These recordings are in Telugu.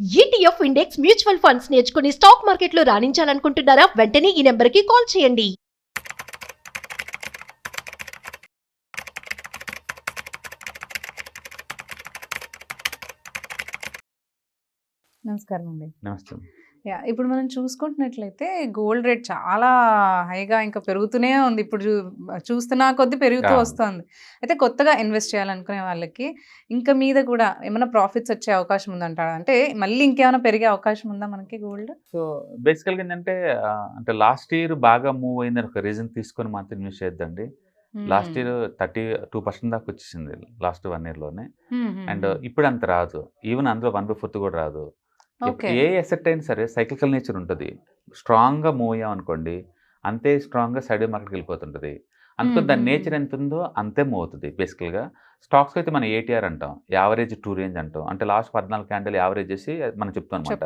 ఈటీఎఫ్ ఇండెక్స్ మ్యూచువల్ ఫండ్స్ నేర్చుకుని స్టాక్ మార్కెట్లో రాణించాలనుకుంటున్నారా? వెంటనే ఈ నెంబర్కి కాల్ చేయండి. నమస్కారం అండి. నమస్తే. ఇప్పుడు మనం చూసుకుంటున్నట్లయితే గోల్డ్ రేట్ చాలా హైగా ఇంకా పెరుగుతూనే ఉంది. ఇప్పుడు చూస్తున్న కొద్దీ పెరుగుతూ వస్తుంది. అయితే కొత్తగా ఇన్వెస్ట్ చేయాలనుకునే వాళ్ళకి ఇంకా మీద కూడా ఏమైనా ప్రాఫిట్స్ వచ్చే అవకాశం ఉందంటారా? అంటే మళ్ళీ ఇంకేమైనా పెరిగే అవకాశం ఉందా మనకి గోల్డ్? సో బేసికల్గా ఏంటంటే అంటే లాస్ట్ ఇయర్ బాగా మూవ్ అయిందని ఒక రీజన్ తీసుకొని మాత్రం ఇన్వెస్ట్ చేయొద్దండి. లాస్ట్ ఇయర్ 32% దాకా వచ్చేసింది లాస్ట్ 1 yearలోనే. అండ్ ఇప్పుడు అంత రాదు. ఈవెన్ అందులో 1/4 కూడా రాదు. ఏ ఎసెట్ అయినా సరే సైక్లికల్ నేచర్ ఉంటుంది. స్ట్రాంగ్గా మూవ్ అయ్యాం అనుకోండి, అంతే స్ట్రాంగ్గా సైడ్ మార్కెట్కి వెళ్ళిపోతుంటుంది. అందుకని దాని నేచర్ ఎంత ఉందో అంతే మూవ్ అవుతుంది. బేసికల్గా స్టాక్స్ అయితే మనం ఏటీఆర్ అంటాం, యావరేజ్ టు రేంజ్ అంటాం. అంటే లాస్ట్ 14 క్యాండిల్ యావరేజ్ చేసి మనం చెప్తాం అనమాట.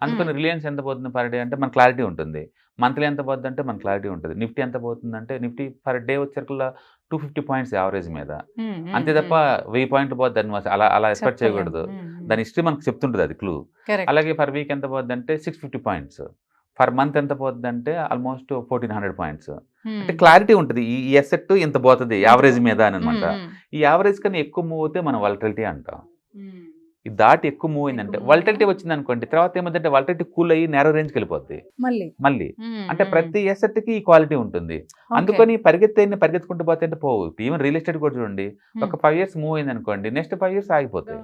అందుకని రిలయన్స్ ఎంత పోతుంది పర్ డే అంటే మన క్లారిటీ ఉంటుంది. మంత్లీ ఎంత పోతుంది అంటే మన క్లారిటీ ఉంటుంది. నిఫ్టీ ఎంత పోతుంది అంటే నిఫ్టీ పర్ డే వచ్చేసరికల్లా 250 పాయింట్స్ యావరేజ్ మీద. అంతే తప్ప 1000 పాయింట్లు పోద్ది అని అలా ఎక్స్పెక్ట్ చేయకూడదు. దాని హిస్టరీ మనకు చెప్తుంటుంది, అది క్లూ. అలాగే పర్ వీక్ ఎంత పోద్ది అంటే 650 పాయింట్స్. పర్ మంత్ ఎంత పోతుంది అంటే ఆల్మోస్ట్ 1400 పాయింట్స్. అంటే క్లారిటీ ఉంటుంది, ఈ ఎసెట్ ఎంత పోతుంది యావరేజ్ మీద అని అనమాట. ఈ యావరేజ్ కన్నా ఎక్కువ మూవ్ అవుతే మనం వాలటిలిటీ అంటాం. ఇది దాటి ఎక్కువ మూవ్ అయిందంటే వాలటిలిటీ వచ్చింది అనుకోండి, తర్వాత ఏమంటే వాలటిలిటీ కూల్ అయ్యి నేరో రేంజ్కి వెళ్ళిపోద్ది మళ్ళీ. అంటే ప్రతి ఎసెట్ కి ఈ క్వాలిటీ ఉంటుంది. అందుకని పరిగెత్తుకుంటూ పోతే అంటే పోవు. ఈవెన్ రియల్ ఎస్టేట్ కూడా చూడండి, ఒక 5 years మూవ్ అయింది అనుకోండి, నెక్స్ట్ 5 years ఆగిపోతాయి,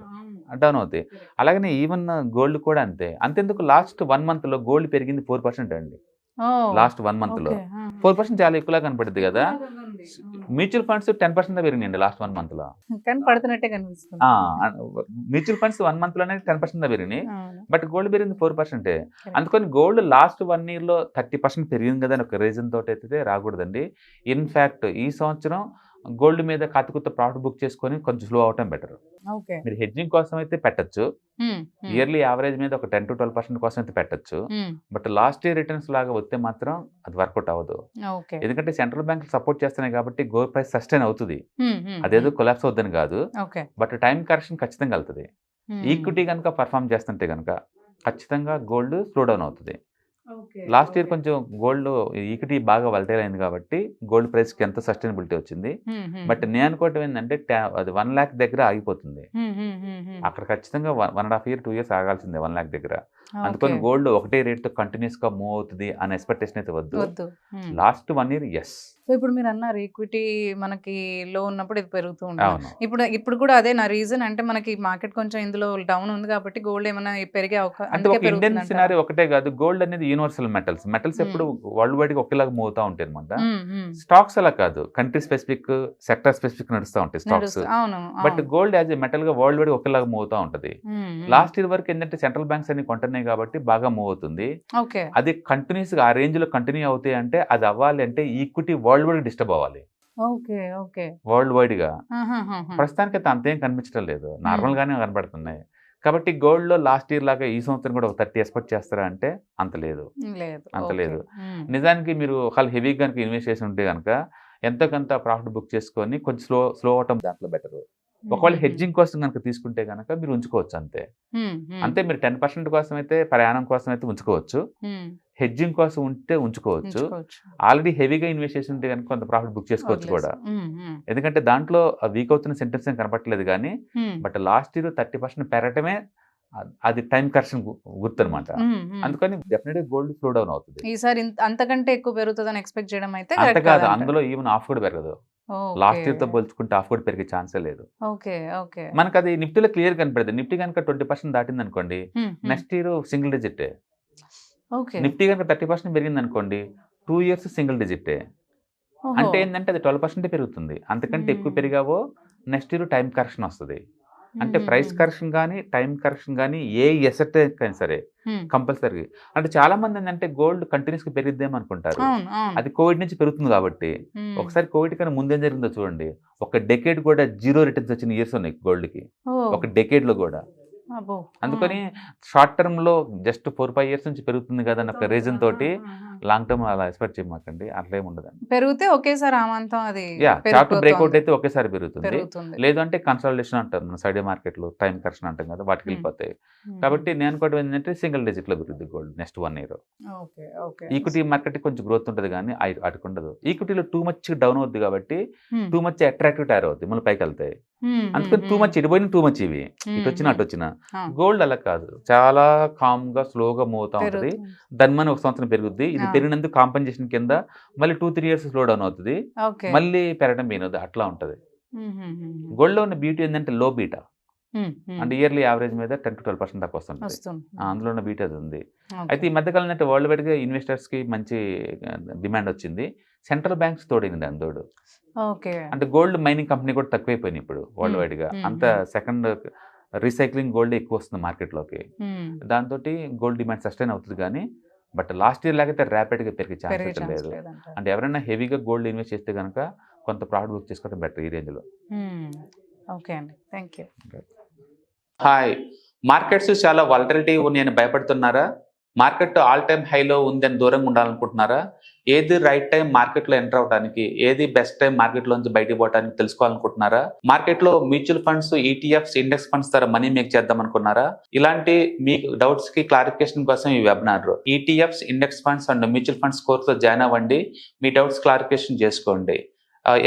డౌన్ అవుతాయి. అలాగనే ఈవెన్ గోల్డ్ కూడా అంతెందుకు లాస్ట్ 1 month లో గోల్డ్ పెరిగింది 4% అండి. లాస్ట్ 1 month లో 4% చాలా ఎక్కువలా కనపడుద్ది కదా. మ్యూచువల్ ఫండ్స్ 10% పెరిగినాయండి లాస్ట్ 1 month లో. మ్యూచువల్ ఫండ్స్ 1 month లోనే 10% పెరిగినాయి, బట్ గోల్డ్ పెరిగింది 4%. అందుకని గోల్డ్ లాస్ట్ 1 year లో 30% పెరిగింది కదా అని ఒక రీజన్ తోటి అయితే రాకూడదండి. ఇన్ఫ్యాక్ట్ ఈ సంవత్సరం గోల్డ్ మీద కాతికొత్త ప్రాఫిట్ బుక్ చేసుకొని కొంచెం స్లో అవటం బెటర్. మీరు హెడ్జింగ్ కోసం అయితే పెట్టచ్చు, ఇయర్లీ యావరేజ్ మీద ఒక 10 to 12% కోసం అయితే పెట్టచ్చు. బట్ లాస్ట్ ఇయర్ రిటర్న్స్ లాగా వస్తే మాత్రం అది వర్కౌట్ అవ్వదు. ఎందుకంటే సెంట్రల్ బ్యాంక్ సపోర్ట్ చేస్తున్నాయి కాబట్టి గోల్డ్ ప్రైస్ సస్టైన్ అవుతుంది. అదేదో కొలాప్స్ అవుద్దని కాదు, బట్ టైం కరెక్షన్ ఖచ్చితంగా వెళ్తుంది. ఈక్విటీ కనుక పర్ఫామ్ చేస్తుంటే కనుక ఖచ్చితంగా గోల్డ్ స్లో డౌన్ అవుతుంది. లాస్ట్ ఇయర్ కొంచెం గోల్డ్ ఈక్విటీ బాగా వలటైల్ అయింది కాబట్టి గోల్డ్ ప్రైస్ కి ఎంత సస్టైనబిలిటీ వచ్చింది. బట్ నేను అనుకోవటం ఏంటంటే అది 1 lakh దగ్గర ఆగిపోతుంది. అక్కడ ఖచ్చితంగా 1.5 year 2 years ఆగాల్సిందే 1 lakh దగ్గర. అందుకని గోల్డ్ ఒకటే రేట్ తో కంటిన్యూస్ గా మూవ్ అవుతుంది అనే ఎక్స్పెక్టేషన్ అయితే వద్దు. Last 1 year yes. సో ఇప్పుడు మీరు అన్నారు ఈక్విటీ మనకి లో ఉన్నప్పుడు ఇది పెరుగుతూ ఉంటుంది. ఇప్పుడు కూడా అదే నా రీజన్. అంటే మనకి మార్కెట్ కొంచెం ఇందులో డౌన్ ఉంది కాబట్టి గోల్డ్ ఏమైనా పెరిగే అంటే ఒక ఇండియన్ సినారీ ఒకటే కాదు. గోల్డ్ అనేది యూనివర్సల్ మెటల్స్ ఎప్పుడు వరల్డ్ వైడ్ గా ఒకేలాగా మూవ్ అవుతా ఉంటాయి అనమాట. స్టాక్స్ అలా కాదు, కంట్రీ స్పెసిఫిక్, సెక్టర్ స్పెసిఫిక్ నడుస్తూ ఉంటాయి stocks. But gold as a metal గా వరల్డ్ వైడ్ ఒకేలాగా మూవ్ అవుతా ఉంటది. లాస్ట్ ఇయర్ వరకు ఏంటంటే సెంట్రల్ బ్యాంక్స్ అన్ని కొంటున్నాయి కాబట్టి బాగా మూవ్ అవుతుంది. అది కంటిన్యూస్ గా ఆ రేంజ్ లో కంటిన్యూ అవుతాయి అంటే అది అవ్వాలి అంటే ఈక్విటీ వరల్డ్ వైడ్ డిస్టర్బ్ అవ్వాలి. వరల్డ్ వైడ్ గా ప్రస్తుతానికి అయితే అంతేం కనిపించడం లేదు, నార్మల్ గానే కనబడుతున్నాయి. కాబట్టి గోల్డ్ లో లాస్ట్ ఇయర్ లాగా ఈ సంవత్సరం కూడా ఒక 30 ఎక్స్పెక్ట్ చేస్తారా అంటే అంత లేదు. నిజానికి మీరు ఒకవేళ హెవీ కనుక ఇన్వెస్ట్ చేసి ఉంటే కనుక ఎంతో కొంత ప్రాఫిట్ బుక్ చేసుకొని కొంచెం స్లో అవటం దాంట్లో బెటర్. ఒకవేళ హెడ్జింగ్ కోసం కనుక తీసుకుంటే కనుక మీరు ఉంచుకోవచ్చు అంతే. మీరు 10% కోసం అయితే ప్రయాణం కోసం అయితే ఉంచుకోవచ్చు, హెడ్జింగ్ కోసం ఉంటే ఉంచుకోవచ్చు. ఆల్రెడీ హెవీగా ఇన్వెస్ట్ చేసి ఉంటే కనుక కొంత ప్రాఫిట్ బుక్ చేసుకోవచ్చు కూడా. ఎందుకంటే దాంట్లో వీక్ అవుతున్న సెంటెన్స్ ఏం కనపట్లేదు కానీ, బట్ లాస్ట్ ఇయర్ 30% పెరగటమే అది టైం కరెక్షన్ గుర్తు అనమాట. అందుకని డెఫినెట్ గా గోల్డ్ స్లో డౌన్ అవుతుంది. ఈసారి అంతకంటే ఎక్కువ పెరుగుతుందని ఎక్స్పెక్ట్ చేయడం అయితే అంత కాదు, అందులో ఈవెన్ ఆఫ్ కూడా పెరగదు. లాస్ట్ ఇయర్ తో పోల్చుకుంటే ఆఫ్ కూడా పెరిగే ఛాన్సే లేదు. మనకు అది నిఫ్టీలో క్లియర్ కనపడుతుంది. నిఫ్టీ కనుక 20% దాటింది అనుకోండి, next year single digit. Nifty కనుక 30% పెరిగింది అనుకోండి, 2 years సింగిల్ డిజిట్. అంటే ఏంటంటే అది 12% పెరుగుతుంది. అంతకంటే ఎక్కువ పెరిగావో నెక్స్ట్ ఇయర్ టైం కరెక్షన్ వస్తుంది. అంటే ప్రైస్ కరెక్షన్ కానీ టైం కరెక్షన్ కానీ ఏ ఎసెట్ అయినా సరే కంపల్సరీ. అంటే చాలా మంది ఏంటంటే గోల్డ్ కంటిన్యూస్ గా పెరిగిద్దేమో అనుకుంటారు, అది కోవిడ్ నుంచి పెరుగుతుంది కాబట్టి. ఒకసారి కోవిడ్ కన్నా ముందేం జరిగిందో చూడండి, ఒక డెకేడ్ కూడా 0 రిటర్న్స్ వచ్చిన ఇయర్స్ ఉన్నాయి గోల్డ్ కి, ఒక డెకేడ్ లో కూడా. అబ్బో. అందుకని షార్ట్ టర్మ్ లో జస్ట్ 4-5 years నుంచి పెరుగుతుంది కదా అన్న ఒక రీజన్ తోటి లాంగ్ టర్మ్ అలా ఎక్స్పెక్ట్ చేయమాకండి, అట్లా ఏమి ఉండదండి. పెరిగితే ఒకేసారి ఆమంతం అది చార్ట్ బ్రేక్అవుట్ అయితే ఒకేసారి పెరుగుతుంది, పెరుగుతుంది. లేదు అంటే కన్సల్టేషన్ అంటారు మన సైడ్ మార్కెట్ లో, టైం కరెక్షన్ అంటాం కదా, వాటికి వెళ్ళిపోతాయి. కాబట్టి నేను అనుకోవడం ఏంటంటే సింగిల్ డిజిట్ లో పెరుగుతుంది gold next 1 year. Okay okay. Equity market కొంచెం గ్రోత్ ఉంటుంది కానీ అటుకు ఉండదు. ఈక్విటీలో టూ మచ్ డౌన్ అవుద్ది కాబట్టి టూ మచ్ అట్రాక్టివ్ టైర్ అవుద్ది, మళ్ళీ పైకి వెళ్తాయి. అందుకని టూ మచ్ ఇడిపోయిన టూ మచ్ ఇవి ఇటు వచ్చిన అటు వచ్చిన. గోల్డ్ అలా కాదు, చాలా కామ్ గా స్లోగా మూవ్ అవుతా ఉంటుంది. దాని మన 1 సంవత్సరం పెరుగుద్ది, ఇది పెరిగినందుకు కాంపెన్సేషన్ కింద మళ్ళీ 2-3 years స్లో డౌన్ అవుతుంది, మళ్ళీ పెరగడం మీనది, అట్లా ఉంటది. గోల్డ్ లో ఉన్న బ్యూటీ ఏంటంటే లో బీటా, అంటే ఇయర్లీ యావరేజ్ మీద 10-12% దాకా వస్తుంటుంది, అందులో ఉన్న బీటా అది ఉంది. అయితే ఈ మధ్యకాలం అంటే వరల్డ్ వైడ్ గా ఇన్వెస్టర్స్ కి మంచి డిమాండ్ వచ్చింది, సెంట్రల్ బ్యాంక్స్ తోడైంది దాని తోడు. అంటే గోల్డ్ మైనింగ్ కంపెనీ కూడా తక్కువైపోయింది ఇప్పుడు వరల్డ్ వైడ్ గా, అంత సెకండ్ రీసైక్లింగ్ గోల్డ్ ఎక్కువ వస్తుంది మార్కెట్లోకి. దాంతో గోల్డ్ డిమాండ్ సస్టైన్ అవుతుంది కానీ, బట్ లాస్ట్ ఇయర్ లాగైతే ర్యాపిడ్గా పెరిగే ఛాన్స్ లేదు. అంటే ఎవరైనా హెవీగా గోల్డ్ ఇన్వెస్ట్ చేస్తే కనుక కొంత ప్రాఫిట్ బుక్ చేసుకోవడం బెటర్ ఈ రేంజ్లో. ఓకే అండి, థ్యాంక్ యూ. హాయ్, మార్కెట్స్ చాలా వాలటిలిటీ ఉన్నాయని భయపడుతున్నారా? మార్కెట్ ఆల్ టైమ్ హైలో ఉందని దూరంగా ఉండాలనుకుంటున్నారా? ఏది రైట్ టైం మార్కెట్లో ఎంటర్ అవడానికి, ఏది బెస్ట్ టైం మార్కెట్లోంచి బయటకు పోవడానికి తెలుసుకోవాలనుకుంటున్నారా? మార్కెట్లో mutual funds, ETFs, index funds ద్వారా మనీ మేక్ చేద్దాం అనుకున్నారా? ఇలాంటి మీ డౌట్స్ కి క్లారిఫికేషన్ కోసం ఈ webinar ETFs, index funds and mutual funds కోర్సులో జాయిన్ అవ్వండి, మీ డౌట్స్ క్లారిఫికేషన్ చేసుకోండి.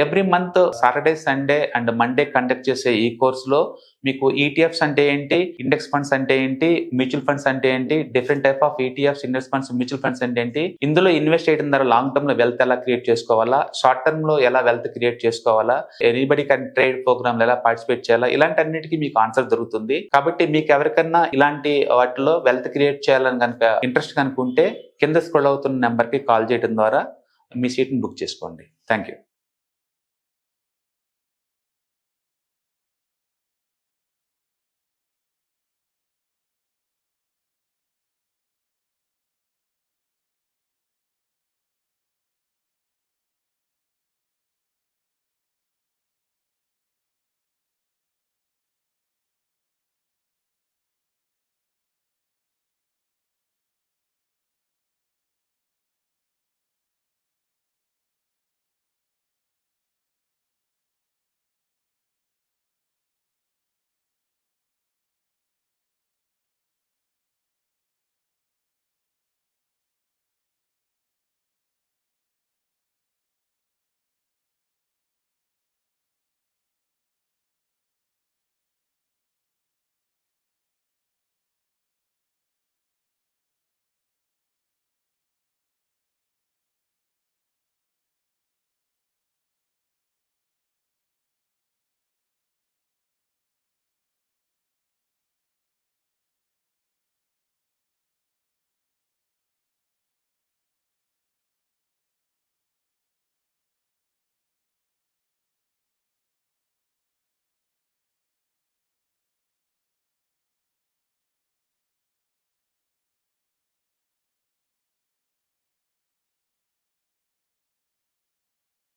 Every month Saturday, Sunday and Monday conduct చేసే ఈ కోర్సులో మీకు ఈటీఎఫ్స్ అంటే ఏంటి, ఇండెక్స్ ఫండ్స్ అంటే ఏంటి, మ్యూచువల్ ఫండ్స్ అంటే ఏంటి, different type of ETFs, index funds, mutual funds అంటే ఏంటి, ఇందులో ఇన్వెస్ట్ చేయడం ద్వారా లాంగ్ టర్మ్ లో వెల్త్ ఎలా క్రియేట్ చేసుకోవాలా, షార్ట్ టర్మ్ లో ఎలా వెల్త్ క్రియేట్ చేసుకోవాలా, ఎనీబడి కెన్ ట్రేడ్ ప్రోగ్రామ్ ఎలా పార్టిసిపేట్ చేయాలా, ఇలాంటి అన్నిటికీ మీకు ఆన్సర్ దొరుకుతుంది. కాబట్టి మీకు ఎవరికన్నా ఇలాంటి వాటిలో వెల్త్ క్రియేట్ చేయాలని కనుక ఇంట్రెస్ట్ కనుక ఉంటే కింద స్క్రోల్ అవుతున్న నెంబర్ కి కాల్ చేయడం ద్వారా మీ సీట్ని బుక్ చేసుకోండి. Thank you.